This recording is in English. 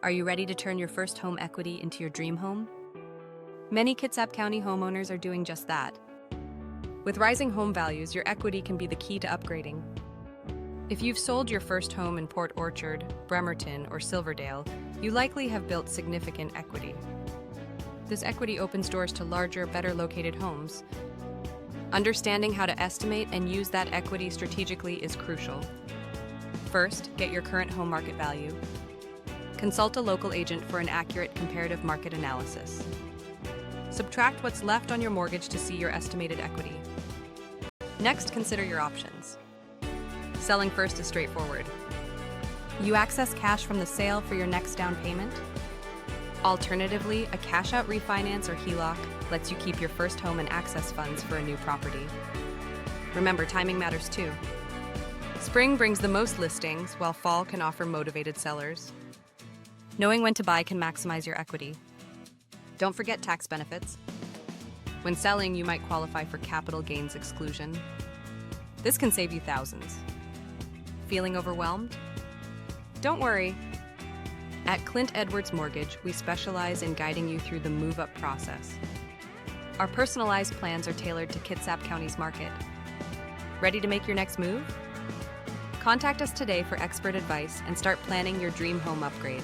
Are you ready to turn your first home equity into your dream home? Many Kitsap County homeowners are doing just that. With rising home values, your equity can be the key to upgrading. If you've sold your first home in Port Orchard, Bremerton, or Silverdale, you likely have built significant equity. This equity opens doors to larger, better located homes. Understanding how to estimate and use that equity strategically is crucial. First, get your current home market value. Consult a local agent for an accurate comparative market analysis. Subtract what's left on your mortgage to see your estimated equity. Next, consider your options. Selling first is straightforward. You access cash from the sale for your next down payment. Alternatively, a cash-out refinance or HELOC lets you keep your first home and access funds for a new property. Remember, timing matters too. Spring brings the most listings, while fall can offer motivated sellers. Knowing when to buy can maximize your equity. Don't forget tax benefits. When selling, you might qualify for capital gains exclusion. This can save you thousands. Feeling overwhelmed? Don't worry. At Clint Edwards Mortgage, we specialize in guiding you through the move-up process. Our personalized plans are tailored to Kitsap County's market. Ready to make your next move? Contact us today for expert advice and start planning your dream home upgrade.